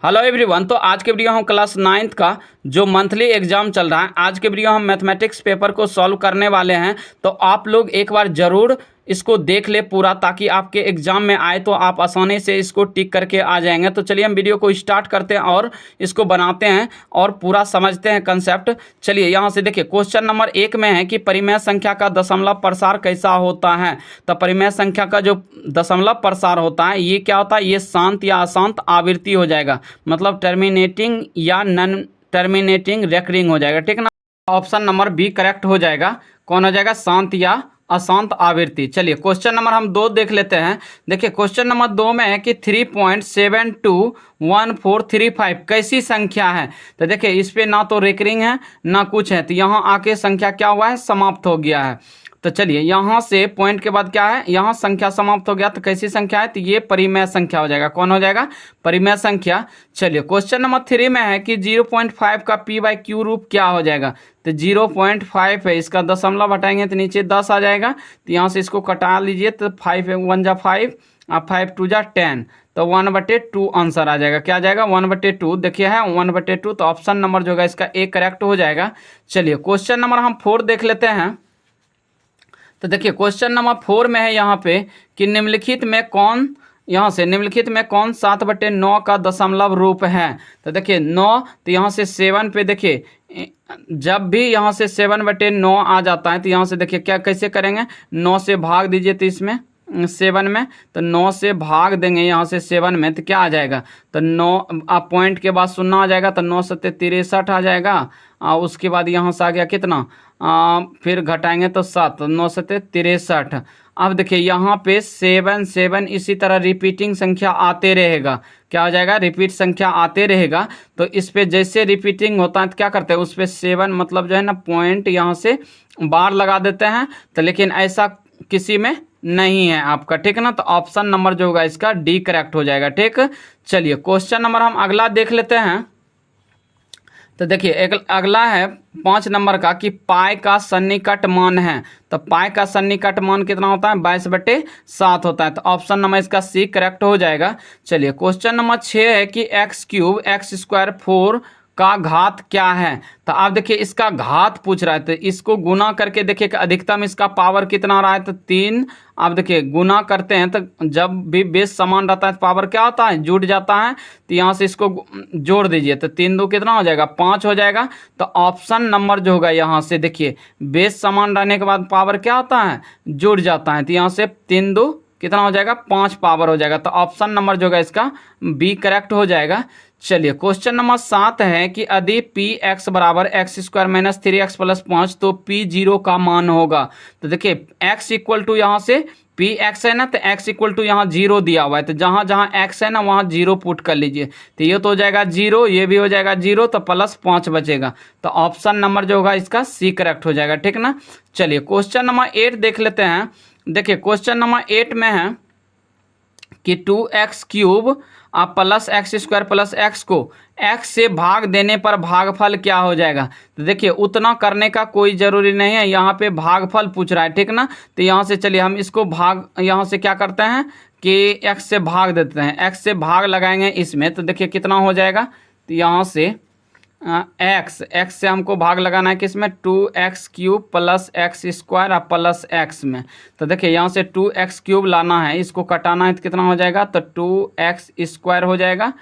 Hello everyone. तो आज के वीडियो हम क्लास 9th का जो मंथली एग्जाम चल रहा है, आज के वीडियो हम मैथमेटिक्स पेपर को सॉल्व करने वाले हैं। तो आप लोग एक बार ज़रूर इसको देख ले पूरा, ताकि आपके एग्जाम में आए तो आप आसानी से इसको टिक करके आ जाएंगे। तो चलिए हम वीडियो को स्टार्ट करते हैं और इसको बनाते हैं और पूरा समझते हैं कंसेप्ट। चलिए यहाँ से देखिए, क्वेश्चन नंबर 1 में है कि परिमेय संख्या का दशमलव प्रसार कैसा होता है। तो परिमेय संख्या का जो दशमलव प्रसार होता है ये क्या होता है, ये शांत या अशांत आवृत्ति हो जाएगा, मतलब टर्मिनेटिंग या नॉन टर्मिनेटिंग रेकरिंग हो जाएगा, ठीक ना। ऑप्शन नंबर बी करेक्ट हो जाएगा। कौन हो जाएगा, शांत या अशांत आवृत्ति। चलिए क्वेश्चन नंबर हम 2 देख लेते हैं। देखिए क्वेश्चन नंबर 2 में है कि 3.721435 कैसी संख्या है। तो देखिए इस पे ना तो रेकरिंग है ना कुछ है, तो यहाँ आके संख्या क्या हुआ है, समाप्त हो गया है। तो चलिए यहाँ से पॉइंट के बाद क्या है, यहाँ संख्या समाप्त हो गया, तो कैसी संख्या है, तो ये परिमेय संख्या हो जाएगा। कौन हो जाएगा, परिमेय संख्या। चलिए क्वेश्चन नंबर 3 में है कि 0.5 का p/q रूप क्या हो जाएगा। तो 0.5 है, इसका दशमलव हटाएंगे तो नीचे 10 आ जाएगा। तो यहाँ से इसको कटा लीजिए, तो 5 1 जा 5 और 5 2 जा 10, तो 1/2 आंसर आ जाएगा। क्या आ जाएगा, 1/2। देखिए है 1/2, तो ऑप्शन नंबर जो होगा इसका ए करेक्ट हो जाएगा। चलिए क्वेश्चन नंबर हम 4 देख लेते हैं। तो देखिए क्वेश्चन नंबर 4 में है यहाँ पे कि निम्नलिखित में कौन 7/9 का दशमलव रूप है। तो देखिए 9, तो यहाँ से 7 पे देखिए, जब भी यहाँ से 7/9 आ जाता है तो यहाँ से देखिए क्या कैसे करेंगे, 9 से भाग दीजिए, तो इसमें 7 में, तो 9 से भाग देंगे यहाँ से 7 में, तो क्या आ जाएगा, तो 9 आप पॉइंट के बाद 0 आ जाएगा, तो 9 7 63 आ जाएगा। उसके बाद यहाँ से आ गया कितना, फिर घटाएंगे तो 7, 9 7 63। अब देखिए यहाँ पे 7 7 इसी तरह रिपीटिंग संख्या आते रहेगा। क्या हो जाएगा, रिपीट संख्या आते रहेगा। तो इस पे जैसे रिपीटिंग होता है तो क्या करते हैं, उस पे 7 मतलब जो है ना पॉइंट यहाँ से बार लगा देते हैं। तो लेकिन ऐसा किसी में नहीं है आपका, ठीक है ना। तो ऑप्शन नंबर जो होगा इसका डी करेक्ट हो जाएगा, ठीक। चलिए क्वेश्चन नंबर हम अगला देख लेते हैं। तो देखिए एक अगला है 5 नंबर का कि पाई का सन्निकट मान है। तो पाई का सन्निकट मान कितना होता है, 22/7 होता है। तो ऑप्शन नंबर इसका सी करेक्ट हो जाएगा। चलिए क्वेश्चन नंबर 6 है कि x³ x² 4 का घात क्या है। तो आप देखिए इसका घात पूछ रहा है, तो इसको गुना करके देखिए कि अधिकतम इसका पावर कितना आ रहा है, तो 3। आप देखिए गुना करते हैं तो जब भी बेस समान रहता है तो पावर क्या होता है, जुड़ जाता है। तो यहाँ से इसको जोड़ दीजिए, तो 3 2 कितना हो जाएगा, 5 हो जाएगा। तो ऑप्शन नंबर जो होगा यहाँ से देखिए, बेस समान रहने के बाद पावर क्या होता है, जुड़ जाता है। तो यहाँ से 3 2 कितना हो जाएगा, 5 पावर हो जाएगा। तो ऑप्शन नंबर जो होगा इसका बी करेक्ट हो जाएगा। चलिए क्वेश्चन नंबर 7 है कि यदि px बराबर x² - 3x + 5 तो p0 का मान होगा। तो देखिए x इक्वल टू यहाँ से px है ना, तो x इक्वल टू यहाँ 0 दिया हुआ है, तो जहाँ जहाँ x है ना वहाँ 0 पुट कर लीजिए। तो ये तो हो जाएगा 0, ये भी हो जाएगा 0, तो +5 बचेगा। तो ऑप्शन नंबर जो होगा इसका सी करेक्ट हो जाएगा, ठीक ना। चलिए क्वेश्चन नंबर 8 देख लेते हैं। देखिए क्वेश्चन नंबर 8 में है कि 2x³ plus x² plus x को x से भाग देने पर भागफल क्या हो जाएगा। तो देखिए उतना करने का कोई ज़रूरी नहीं है, यहाँ पे भागफल पूछ रहा है, ठीक ना। तो यहाँ से चलिए हम इसको भाग, यहाँ से क्या करते हैं कि x से भाग देते हैं, x से भाग लगाएंगे इसमें, तो देखिए कितना हो जाएगा। तो यहाँ से x से हमको भाग लगाना है किसमें, 2x³ plus x² plus x में। तो देखिए यहाँ से 2x³ लाना है, इसको कटाना है तो कितना हो जाएगा, तो 2x² हो जाएगा।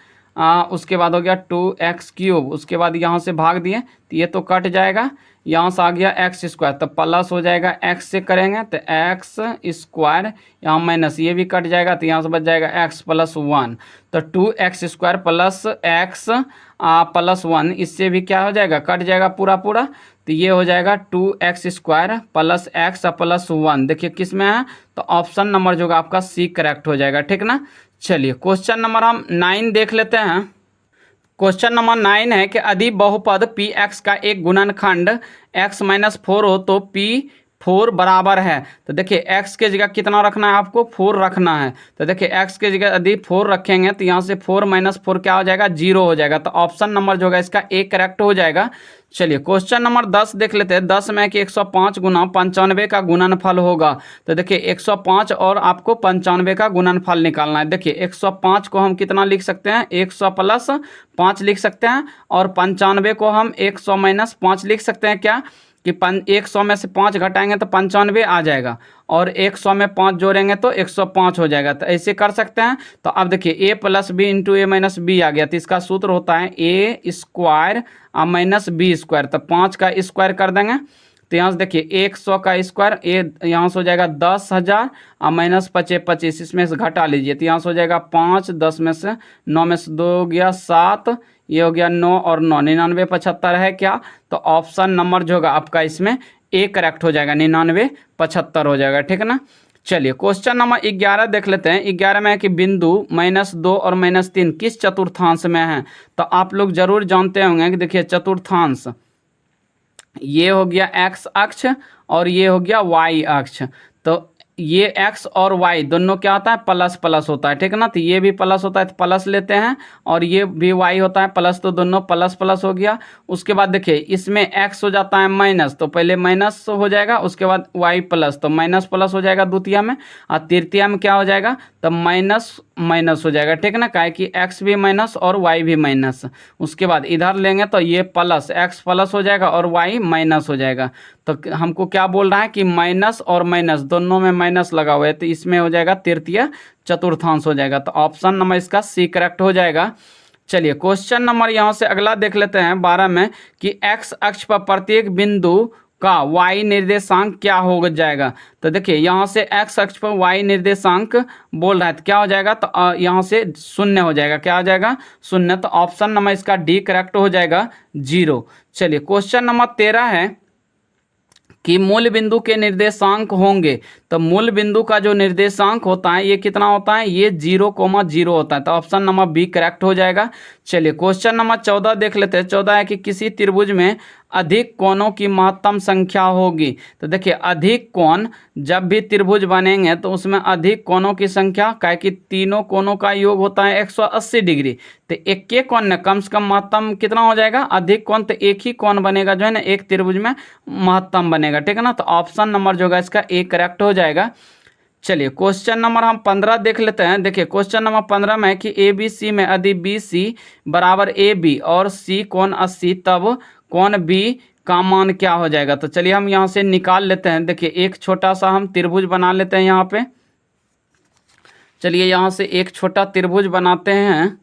उसके बाद हो गया 2x³, उसके बाद यहाँ से भाग दिए तो ये तो कट जाएगा, यहाँ से आ गया x², तो प्लस हो जाएगा x से करेंगे तो x², यहाँ माइनस ये भी कट जाएगा, तो यहाँ से बच जाएगा x + 1। तो 2x² प्लस x + 1, इससे भी क्या हो जाएगा, कट जाएगा पूरा पूरा। तो ये हो जाएगा 2x² प्लस x + 1। देखिए किस में है, तो ऑप्शन नंबर जो होगा आपका सी करेक्ट हो जाएगा, ठीक ना। चलिए क्वेश्चन नंबर हम 9 देख लेते हैं। क्वेश्चन नंबर 9 है कि यदि बहुपद px का एक गुणनखंड x - 4 हो तो p 4 बराबर है, तो देखिए x के जगह कितना रखना है आपको, 4 रखना है। तो देखिए x के जगह यदि 4 रखेंगे तो यहाँ से 4 - 4 क्या हो जाएगा, 0 हो जाएगा। तो ऑप्शन नंबर जो होगा इसका ए करेक्ट हो जाएगा। चलिए क्वेश्चन नंबर 10 देख लेते हैं। 10 में कि 105 गुना 95 का गुणनफल होगा। तो देखिए 105 और आपको 95 का गुणनफल निकालना है। देखिए 105 को हम कितना लिख सकते हैं, 100 + 5 लिख सकते हैं, और 95 को हम 100 - 5 लिख सकते हैं। क्या कि 100 में से 5 घटाएंगे तो 95 आ जाएगा, और 100 में 5 जोड़ेंगे तो 105 हो जाएगा। तो ऐसे कर सकते हैं। तो अब देखिए a + b × a - b आ गया। तो इसका सूत्र होता है a² - b²। तो 5 का स्क्वायर कर देंगे। तो यहाँ से देखिए 100 का स्क्वायर, यहाँ से हो जाएगा 10,000 और -5 25, इसमें से घटा लीजिए। तो यहाँ से हो जाएगा 5, 10 में से 9 में से 2 हो गया 7, ये हो गया 9 और 9, 99 75 है क्या। तो ऑप्शन नंबर जो होगा आपका इसमें ए करेक्ट हो जाएगा, 99 75 हो जाएगा, ठीक है ना। चलिए क्वेश्चन नंबर 11 देख लेते हैं। 11 में है कि बिंदु -2 और -3 किस चतुर्थांश में है। तो आप लोग जरूर जानते होंगे कि देखिए चतुर्थांश ये हो गया x अक्ष और ये हो गया y अक्ष। तो ये x और y दोनों क्या होता है, प्लस प्लस होता है, ठीक है ना। तो ये भी प्लस होता है तो प्लस लेते हैं, और ये भी y होता है प्लस, तो दोनों प्लस प्लस हो गया। उसके बाद देखिए इसमें x हो जाता है माइनस, तो पहले माइनस हो जाएगा, उसके बाद y प्लस, तो माइनस प्लस हो जाएगा द्वितीय में, और तृतीय में क्या हो जाएगा, तो माइनस माइनस हो जाएगा, ठीक है ना। काहे कि x भी माइनस और y भी माइनस। उसके बाद इधर लेंगे तो ये प्लस, x प्लस हो जाएगा और y माइनस हो जाएगा। तो हमको क्या बोल रहा है कि माइनस और माइनस दोनों में माइनस लगा हुआ है, तो इसमें हो जाएगा तृतीय चतुर्थांश हो जाएगा। तो ऑप्शन नंबर इसका सी करेक्ट हो जाएगा। चलिए क्वेश्चन नंबर यहाँ से अगला देख लेते हैं 12 में कि x अक्ष पर प्रत्येक बिंदु का y निर्देशांक क्या हो जाएगा। तो देखिए यहाँ से x अक्ष पर y निर्देशांक बोल रहा है, तो क्या हो जाएगा, तो यहाँ से 0 हो जाएगा, क्या हो जाएगा, 0। तो ऑप्शन नंबर इसका डी करेक्ट हो जाएगा, 0। चलिए क्वेश्चन नंबर 13 है कि मूल बिंदु के निर्देशांक होंगे। तो मूल बिंदु का जो निर्देशांक होता है ये कितना होता है, ये 0,0 होता है। तो ऑप्शन नंबर बी करेक्ट हो जाएगा। चलिए क्वेश्चन नंबर 14 देख लेते हैं। 14 है कि किसी त्रिभुज में अधिक कोणों की महत्तम संख्या होगी। तो देखिए अधिक कोण, जब भी त्रिभुज बनेंगे तो उसमें अधिक कोणों की संख्या, क्या कि तीनों कोणों का योग होता है 180 डिग्री। तो एक के कोण में कम से कम महत्तम कितना हो जाएगा, अधिक कोण। तो एक ही कोण बनेगा जो है ना एक त्रिभुज में महत्तम बनेगा, ठीक है ना। तो ऑप्शन नंबर जो होगा इसका ए करेक्ट हो जाएगा। चलिए क्वेश्चन नंबर हम 15 देख लेते हैं। देखिए क्वेश्चन नंबर 15 में है कि ए बी सी में यदि बी सी बराबर ए बी और सी कोण 80, तब कोण बी का मान क्या हो जाएगा। तो चलिए हम यहाँ से निकाल लेते हैं। देखिए एक छोटा सा हम त्रिभुज बना लेते हैं यहाँ पे। चलिए यहाँ से एक छोटा त्रिभुज बनाते हैं।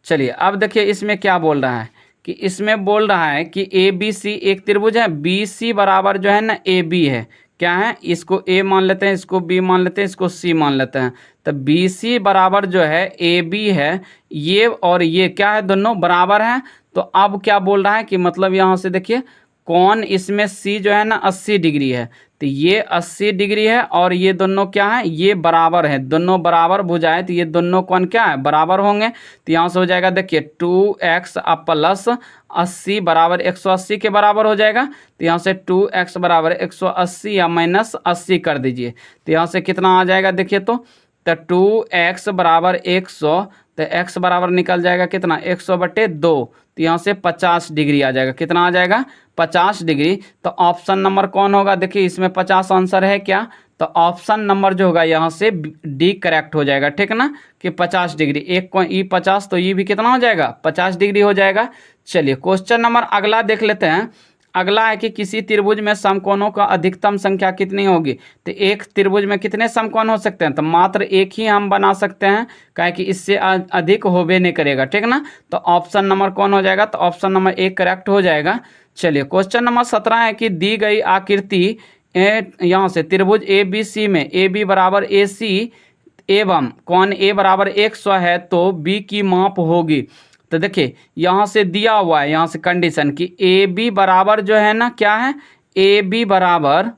चलिए अब देखिए इसमें क्या बोल रहा है कि इसमें बोल रहा है कि ए बी सी एक त्रिभुज है, बी सी बराबर जो है ना ए बी है, क्या है, इसको ए मान लेते हैं, इसको बी मान लेते हैं, इसको सी मान लेते हैं। तो बी सी बराबर जो है ए बी है, ये और ये क्या है, दोनों बराबर हैं। तो अब क्या बोल रहा है कि मतलब यहाँ से देखिए कोण इसमें सी जो है ना 80 डिग्री है, तो ये 80 डिग्री है, और ये दोनों क्या है, ये बराबर है, दोनों बराबर भुजाएं, तो ये दोनों कोण क्या है, बराबर होंगे। तो यहाँ से हो जाएगा देखिए 2x प्लस 80 बराबर 180 के बराबर हो जाएगा। तो यहाँ से 2x बराबर 180 या -80 कर दीजिए। तो यहाँ से कितना आ जाएगा देखिए, तो 2x बराबर 100, तो x बराबर निकल जाएगा कितना, 100/2। तो यहाँ से 50 डिग्री आ जाएगा, कितना आ जाएगा, 50 डिग्री। तो ऑप्शन नंबर कौन होगा, देखिए इसमें 50 आंसर है क्या, तो ऑप्शन नंबर जो होगा यहाँ से डी करेक्ट हो जाएगा, ठीक है ना, कि 50 डिग्री। एक को ई 50, तो ये भी कितना हो जाएगा, 50 डिग्री हो जाएगा। चलिए क्वेश्चन नंबर अगला देख लेते हैं। अगला है कि किसी त्रिभुज में समकोणों का अधिकतम संख्या कितनी होगी। तो एक त्रिभुज में कितने समकोण हो सकते हैं, तो मात्र एक ही हम बना सकते हैं, क्या कि इससे अधिक होबे नहीं करेगा, ठीक ना। तो ऑप्शन नंबर कौन हो जाएगा, तो ऑप्शन नंबर ए करेक्ट हो जाएगा। चलिए क्वेश्चन नंबर 17 है कि दी गई आकृति यहाँ से त्रिभुज ए बी सी में ए बी बराबर ए सी एवं कोण ए बराबर 100 है, तो बी की माप होगी। तो देखिए यहाँ से दिया हुआ है, यहाँ से कंडीशन कि ए बी बराबर जो है ना क्या है, ए बी बराबर,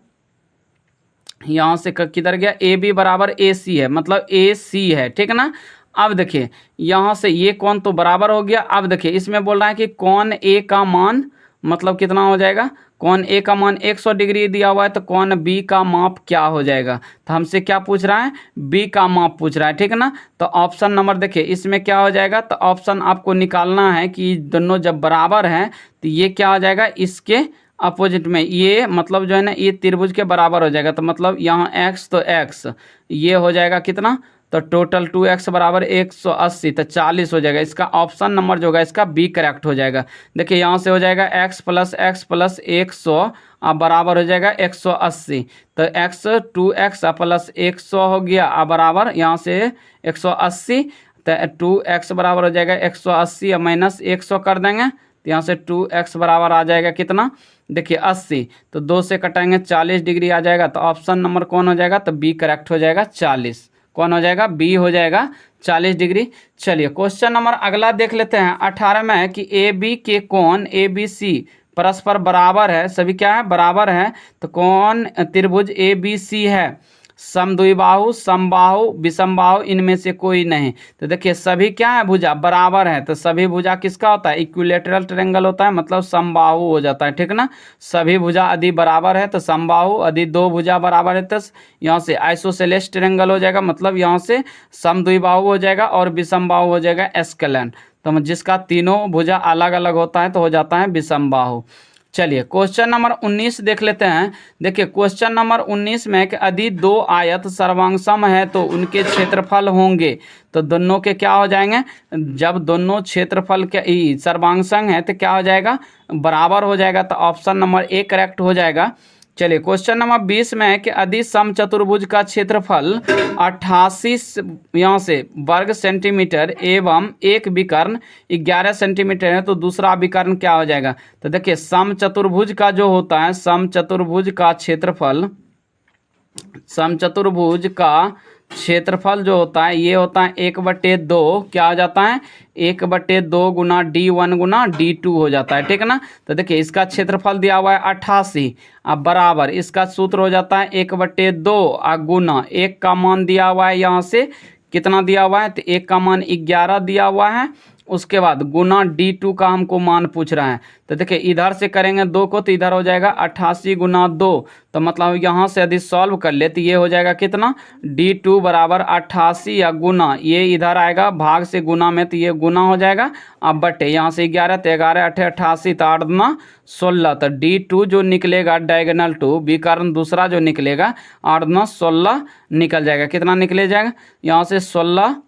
यहाँ से किधर गया, ए बी बराबर ए सी है, मतलब ए सी है, ठीक है ना। अब देखिए यहाँ से ये कोण तो बराबर हो गया। अब देखिए इसमें बोल रहा है कि कोण ए का मान मतलब कितना हो जाएगा, कोण ए का मान 100 डिग्री दिया हुआ है, तो कोण बी का माप क्या हो जाएगा। तो हमसे क्या पूछ रहा है, बी का माप पूछ रहा है, ठीक है ना। तो ऑप्शन नंबर देखिए इसमें क्या हो जाएगा, तो ऑप्शन आपको निकालना है कि दोनों जब बराबर हैं तो ये क्या हो जाएगा, इसके अपोजिट में, ये मतलब जो है ना ये त्रिभुज के बराबर हो जाएगा। तो मतलब यहाँ x तो x, ये हो जाएगा कितना, तो टोटल 2x बराबर 180, तो 40 हो जाएगा। इसका ऑप्शन नंबर जो होगा इसका बी करेक्ट हो जाएगा। देखिए यहाँ से हो जाएगा x प्लस 100 अब बराबर हो जाएगा 180, तो x 2x प्लस 100 हो गया अब बराबर यहाँ से 180, तो 2x बराबर हो जाएगा 180 अब माइनस 100 कर देंगे, तो यहाँ से 2x बराबर आ जाएगा कितना, देखिए 80, तो 2 से कटाएंगे 40 डिग्री आ जाएगा। तो ऑप्शन नंबर कौन हो जाएगा, तो बी करेक्ट हो जाएगा 40, कौन हो जाएगा, बी हो जाएगा 40 डिग्री। चलिए क्वेश्चन नंबर अगला देख लेते हैं 18 में है कि ए बी के कोण ए बी सी परस्पर बराबर है, सभी क्या है, बराबर है। तो कौन त्रिभुज ए बी सी है, समद्विबाहु समबाहु विषमबाहु इनमें से कोई नहीं। तो देखिए सभी क्या है, भुजा बराबर है, तो सभी भुजा किसका होता है, इक्विलेटरल ट्रायंगल होता है, मतलब समबाहु हो जाता है, ठीक ना। सभी भुजा यदि बराबर है तो समबाहु, यदि दो भुजा बराबर है तो यहाँ से आइसोसेलेस ट्रायंगल हो जाएगा, मतलब यहाँ से समद्विबाहु हो जाएगा और विषमबाहु हो जाएगा एस्केलेन। तो जिसका तीनों भुजा अलग अलग होता है तो हो जाता है विषमबाहु। चलिए क्वेश्चन नंबर 19 देख लेते हैं। देखिए क्वेश्चन नंबर 19 में कि यदि दो आयत सर्वांगसम है तो उनके क्षेत्रफल होंगे, तो दोनों के क्या हो जाएंगे, जब दोनों क्षेत्रफल के सर्वांगसम है तो क्या हो जाएगा, बराबर हो जाएगा। तो ऑप्शन नंबर ए करेक्ट हो जाएगा। चलिए क्वेश्चन नंबर 20 में है कि यदि समचतुर्भुज का क्षेत्रफल 88 यहाँ से वर्ग सेंटीमीटर एवं एक विकर्ण 11 सेंटीमीटर है, तो दूसरा विकर्ण क्या हो जाएगा। तो देखिए समचतुर्भुज का जो होता है, समचतुर्भुज का क्षेत्रफल, समचतुर्भुज का क्षेत्रफल जो होता है ये होता है 1/2, क्या हो जाता है, 1/2 गुना d1 गुना d2 हो जाता है, ठीक है ना। तो देखिए इसका क्षेत्रफल दिया हुआ है 88, अब बराबर इसका सूत्र हो जाता है 1/2 गुना 1 का मान दिया हुआ है, यहाँ से कितना दिया हुआ है, तो 1 का मान 11 दिया हुआ है, उसके बाद गुना d2 का हमको मान पूछ रहा है। तो देखिए इधर से करेंगे 2 को तो इधर हो जाएगा 88 गुना 2, तो मतलब यहाँ से यदि सॉल्व कर ले तो ये हो जाएगा कितना, d2 बराबर 88 या गुना, ये इधर आएगा भाग से गुना में, तो ये गुना हो जाएगा, अब बटे यहाँ से 11 तो 11 8 88 तो 8 दूना 16, तो d2 जो निकलेगा डायगोनल टू विकर्ण दूसरा जो निकलेगा 8 दूना 16 निकल जाएगा, कितना निकले जाएगा, यहाँ से 16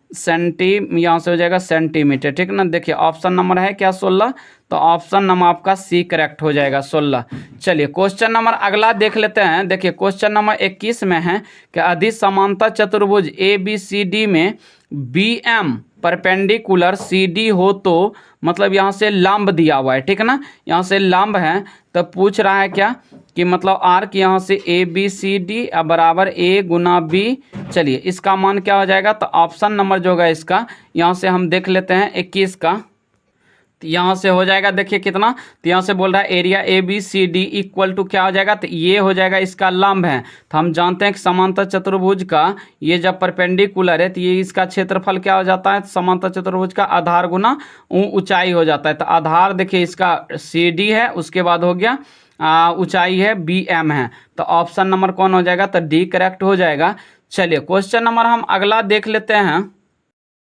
यहाँ से हो जाएगा सेंटीमीटर, ठीक ना। देखिए ऑप्शन नंबर है क्या 16, तो ऑप्शन नंबर आपका सी करेक्ट हो जाएगा 16। चलिए क्वेश्चन नंबर अगला देख लेते हैं। देखिए क्वेश्चन नंबर 21 में है कि यदि समांतर चतुर्भुज ए बी सी डी में B M perpendicular C D हो, तो मतलब यहाँ से लंब दिया हुआ है, ठीक है ना, यहाँ से लंब है, तो पूछ रहा है क्या कि मतलब आर्क यहाँ से ए बी सी डी बराबर ए गुना बी। चलिए इसका मान क्या हो जाएगा, तो ऑप्शन नंबर जो होगा इसका यहाँ से हम देख लेते हैं 21 का, तो यहाँ से हो जाएगा देखिए कितना, तो यहाँ से बोल रहा है area A B C D equal to क्या हो जाएगा, तो ये हो जाएगा इसका लंब है। तो हम जानते हैं कि समांतर चतुर्भुज का ये जब परपेंडिकुलर है तो ये इसका क्षेत्रफल क्या हो जाता है, समांतर चतुर्भुज का आधार गुना ऊंचाई हो जाता है। तो आधार देखिए इसका सी डी है, उसके बाद हो गया ऊंचाई है बी एम है, तो ऑप्शन नंबर कौन हो जाएगा, तो डी करेक्ट हो जाएगा। चलिए क्वेश्चन नंबर हम अगला देख लेते हैं।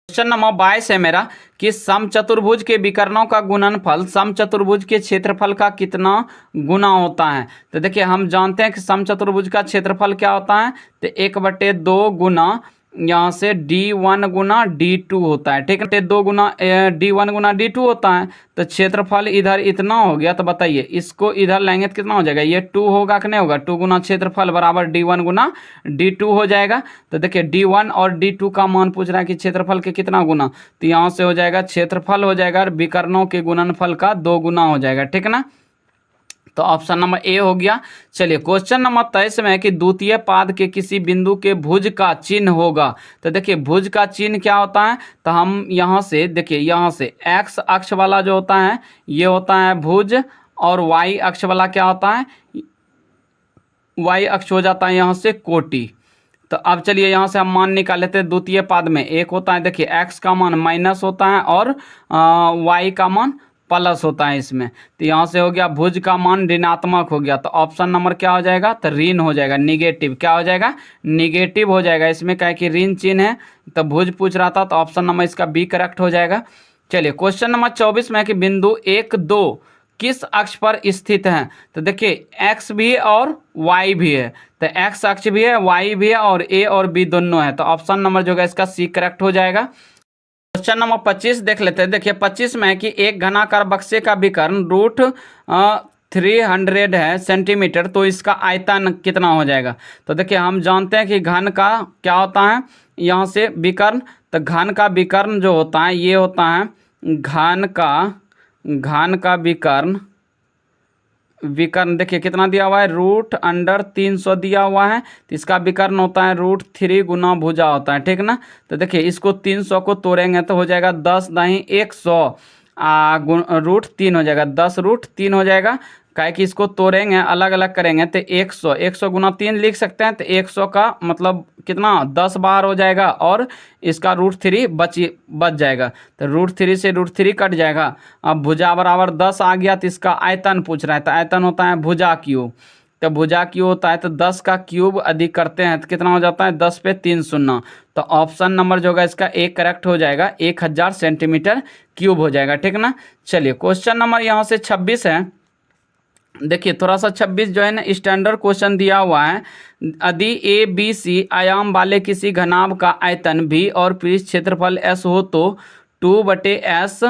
क्वेश्चन नंबर 22 है मेरा कि समचतुर्भुज के विकर्णों का गुणनफल समचतुर्भुज के क्षेत्रफल का कितना गुना होता है। तो देखिए हम जानते हैं कि समचतुर्भुज का क्षेत्रफल क्या होता है, तो 1/2 गुना यहाँ से d1 गुना d2 होता है, ठीक है, 2 गुना d1 गुना d2 होता है, तो क्षेत्रफल इधर इतना हो गया। तो बताइए इसको इधर लेंगे तो कितना हो जाएगा, ये 2 होगा कि नहीं होगा, 2 गुना क्षेत्रफल बराबर d1 गुना d2 हो जाएगा। तो देखिए d1 और d2 का मान पूछ रहा है कि क्षेत्रफल के कितना गुना, तो यहाँ से हो जाएगा क्षेत्रफल हो जाएगा विकर्णों के गुणनफल का 2 गुना हो जाएगा, ठीक है ना, तो ऑप्शन नंबर ए हो गया। चलिए क्वेश्चन नंबर 23 में है कि द्वितीय पाद के किसी बिंदु के भुज का चिन्ह होगा। तो देखिए भुज का चिन्ह क्या होता है, तो हम यहाँ से देखिए यहाँ से एक्स अक्ष वाला जो होता है ये होता है भुज, और वाई अक्ष वाला क्या होता है, वाई अक्ष हो जाता है यहाँ से कोटि। तो अब चलिए यहाँ से हम मान निकाल लेते हैं। द्वितीय पाद में एक होता है देखिए एक्स का मान माइनस होता है और वाई का मान प्लस होता है इसमें, तो यहाँ से हो गया भुज का मान ऋणात्मक हो गया, तो ऑप्शन नंबर क्या हो जाएगा, तो ऋण हो जाएगा, निगेटिव क्या हो जाएगा, निगेटिव हो जाएगा। इसमें क्या है कि ऋण चिन्ह है, तो भुज पूछ रहा था, तो ऑप्शन नंबर इसका बी करेक्ट हो जाएगा। चलिए क्वेश्चन नंबर 24 में है कि बिंदु 1 2 किस अक्ष पर स्थित हैं, तो देखिए एक्स भी है और वाई भी है, तो एक्स अक्ष भी है, वाई भी है, और ए और बी दोनों है, तो ऑप्शन नंबर जो है इसका सी करेक्ट हो जाएगा। क्वेश्चन नंबर 25 देख लेते हैं। देखिए 25 में है कि एक घनाकार बक्से का विकर्ण रूट 300 है सेंटीमीटर, तो इसका आयतन कितना हो जाएगा। तो देखिए हम जानते हैं कि घन का क्या होता है, यहाँ से विकर्ण, तो घन का विकर्ण जो होता है ये होता है घन का विकर्ण देखिए कितना दिया हुआ है, √300 दिया हुआ है, तो इसका विकर्ण होता है √3 गुना भुजा होता है, ठीक ना। तो देखिए इसको 300 को तोड़ेंगे तो हो जाएगा 10 दाही 100 √3 हो जाएगा, 10√3 हो जाएगा। काहे कि इसको तोड़ेंगे अलग अलग करेंगे तो 100 गुना 3 लिख सकते हैं, तो 100 का मतलब कितना 10 बार हो जाएगा, और इसका √3 बच जाएगा, तो √3 से √3 कट जाएगा। अब भुजा बराबर 10 आ गया, तो इसका आयतन पूछ रहा है, तो आयतन होता है भुजा क्यूब, तो भुजा क्यूब होता है तो 10 का क्यूब अधिक करते हैं तो कितना हो जाता है 10 पे 3 शून्य, तो ऑप्शन नंबर जो होगा इसका एक करेक्ट हो जाएगा, 1000 सेंटीमीटर क्यूब हो जाएगा, ठीक ना। चलिए क्वेश्चन नंबर यहाँ से 26 है। देखिए थोड़ा सा 26 जो है ना स्टैंडर्ड क्वेश्चन दिया हुआ है। यदि ए बी सी आयाम वाले किसी घनाभ का आयतन भी और पृष्ठ क्षेत्रफल एस हो तो 2/s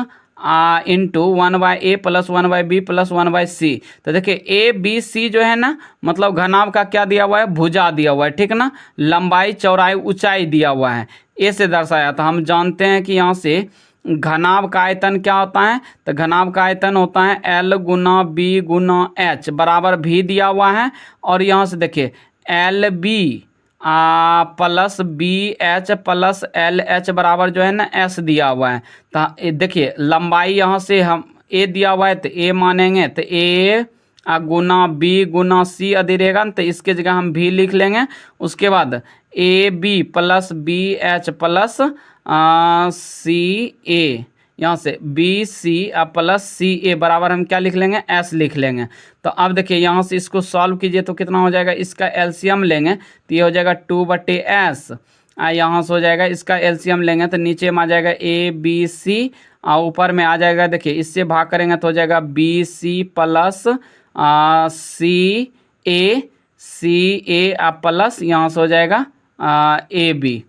into 1/a plus 1/b plus 1/c। तो देखिए ए बी सी जो है ना मतलब घनाभ का क्या दिया हुआ है, भुजा दिया हुआ है, ठीक ना। लंबाई चौड़ाई ऊंचाई दिया हुआ है, ए से दर्शाया था। हम जानते हैं कि यहाँ से घनाभ का आयतन क्या होता है, तो घनाभ का आयतन होता है L गुना B गुना H बराबर भी दिया हुआ है, और यहाँ से देखिए LB plus BH plus LH बराबर जो है ना S दिया हुआ है। तो देखिए लंबाई यहाँ से हम A दिया हुआ है तो A मानेंगे, तो A Guna B Guna C यदि रहेगा तो इसके जगह हम भी लिख लेंगे। उसके बाद AB plus BH plus CA, यहाँ से BC प्लस CA बराबर हम क्या लिख लेंगे, S लिख लेंगे। तो अब देखिए यहाँ से इसको सॉल्व कीजिए तो कितना हो जाएगा, इसका एलसीएम लेंगे तो ये हो जाएगा 2/s, यहाँ से हो जाएगा इसका एलसीएम लेंगे तो नीचे में आ जाएगा ABC, ऊपर में आ जाएगा देखिए इससे भाग करेंगे तो हो जाएगा BC प्लस CA प्लस यहाँ से हो जाएगा AB,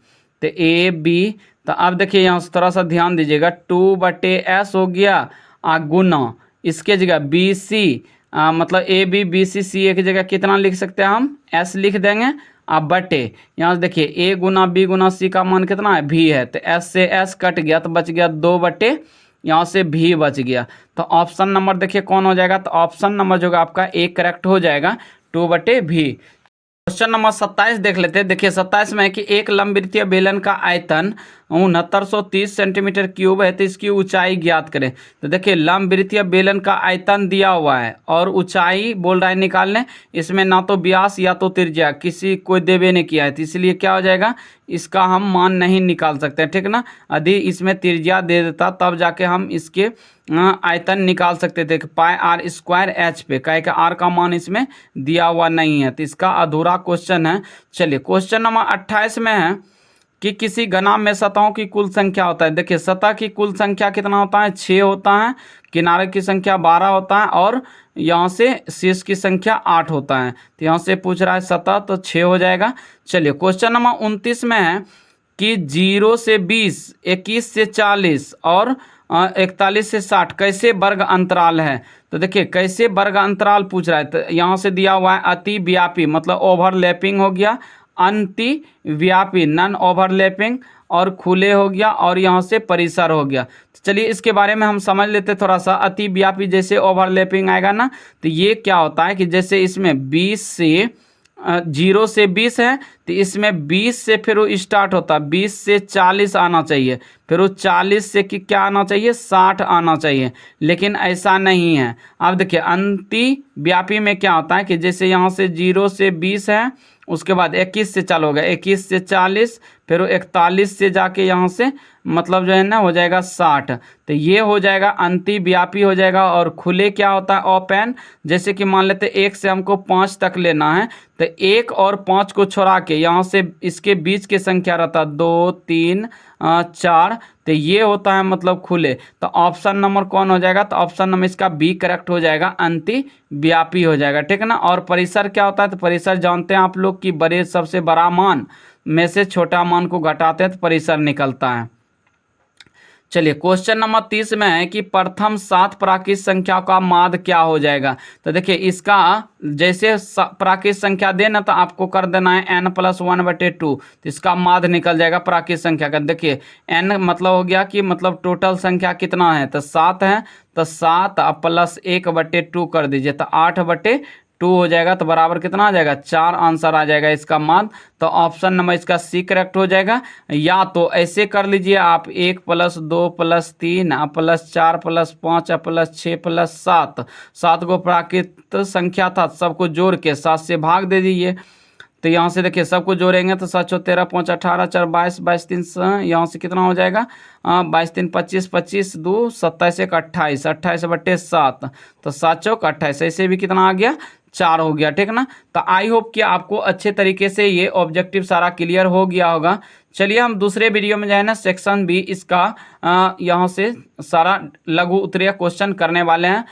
तो AB। तो अब देखिए यहाँ से थोड़ा सा ध्यान दीजिएगा, 2/s हो गया गुना इसके जगह BC मतलब AB BC CA की जगह कितना लिख सकते हैं हम, S लिख देंगे। अब बटे यहाँ से देखिए A Guna B Guna C का मान कितना है, भी है, तो S से S कट गया तो बच गया 2/, यहाँ से भी बच गया। तो ऑप्शन नंबर देखिए कौन हो जाएगा, तो ऑप्शन नंबर जो आपका एक करेक्ट हो जाएगा 2/भी। क्वेश्चन नंबर 27 देख लेते हैं। देखिए 27 में है कि एक लंबवृत्तीय बेलन का आयतन 6930 सेंटीमीटर क्यूब है, तो इसकी ऊंचाई ज्ञात करें। तो देखिए लंबवृत्तीय बेलन का आयतन दिया हुआ है और ऊंचाई बोल रहा है निकालने, इसमें ना तो व्यास या तो त्रिज्या किसी कोई देवे नहीं किया है, तो इसलिए क्या हो जाएगा, इसका हम मान नहीं निकाल सकते, ठीक ना। यदि इसमें त्रिज्या दे देता तब जाके हम इसके आयतन निकाल सकते थे, πr² पे, कहे कि r का मान इसमें दिया हुआ नहीं है, तो इसका अधूरा क्वेश्चन है। चलिए क्वेश्चन नंबर 28 में है कि किसी घनाभ में सतहों की कुल संख्या होता है। देखिए सतह की कुल संख्या कितना होता है, 6 होता है, किनारे की संख्या 12 होता है, और यहाँ से शीर्ष की संख्या 8 होता है। तो यहाँ से पूछ रहा है सतह, तो 6 हो जाएगा। चलिए क्वेश्चन नंबर 29 में है कि 0 से 20, 21 से 40 और 41 से 60 कैसे वर्ग अंतराल है। तो देखिए कैसे वर्ग अंतराल पूछ रहा है, तो यहाँ से दिया हुआ है अति व्यापी मतलब ओवरलैपिंग हो गया, अंति व्यापी नॉन ओवरलैपिंग, और खुले हो गया, और यहाँ से परिसर हो गया। तो चलिए इसके बारे में हम समझ लेते थोड़ा सा। अति व्यापी जैसे ओवरलैपिंग आएगा ना, तो ये क्या होता है कि जैसे इसमें 20 से 0 से 20 है, तो इसमें 20 से फिर वो स्टार्ट होता है, 20 से 40 आना चाहिए, फिर वो 40 से कि क्या आना चाहिए, 60 आना चाहिए, लेकिन ऐसा नहीं है। अब देखिए अंति व्यापी में क्या होता है कि जैसे यहाँ से 0 से 20 है, उसके बाद 21 से चालू होगा, 21 से 40, फिर 41 से जाके यहाँ से मतलब जो है ना हो जाएगा 60। तो ये हो जाएगा अंतिव्यापी हो जाएगा। और खुले क्या होता है, ओपन। जैसे कि मान लेते 1 से हमको 5 तक लेना है, तो 1 और 5 को छोड़ा के यहाँ से इसके बीच की संख्या रहता है 2 3 4, तो ये होता है मतलब खुले। तो ऑप्शन नंबर कौन हो जाएगा, तो ऑप्शन नंबर इसका बी करेक्ट हो जाएगा, अंतिव्यापी हो जाएगा, ठीक है ना। और परिसर क्या होता है, तो परिसर जानते हैं आप लोग कि बड़े सबसे बड़ा मान में से छोटा मान को घटाते हैं तो परिसर निकलता है। चलिए क्वेश्चन नंबर 30 में है कि प्रथम 7 प्राकृत संख्या का माध्य क्या हो जाएगा। तो देखिए इसका जैसे प्राकृत संख्या देना तो आपको कर देना है n+1/2, तो इसका माध्य निकल जाएगा प्राकृत संख्या का। देखिए n मतलब हो गया कि मतलब टोटल संख्या कितना है, तो 7 है, तो 7 प्लस 1/2 कर दीजिए, तो 8/2 हो जाएगा, तो बराबर कितना आ जाएगा, 4 आंसर आ जाएगा इसका मान। तो ऑप्शन नंबर इसका सी करेक्ट हो जाएगा। या तो ऐसे कर लीजिए आप 1 + 2 + 3 + 4 + 5 + 6 + 7, 7 को प्राकृत संख्या था, सबको जोड़ के 7 से भाग दे दीजिए। तो यहाँ से देखिए सबको जोड़ेंगे तो 7 × 13 = 5 × 18 × 4 = 22, 22 × 3 यहाँ से कितना हो जाएगा, 22 × 3 = 25, 25 × 2 = 27, 1 = 28, 28/7, तो 7 × 4 = 28, ऐसे भी कितना आ गया, 4 हो गया, ठीक ना। तो आई होप कि आपको अच्छे तरीके से ये ऑब्जेक्टिव सारा क्लियर हो गया होगा। चलिए हम दूसरे वीडियो में जो है ना सेक्शन बी इसका यहाँ से सारा लघु उत्तरीय क्वेश्चन करने वाले हैं।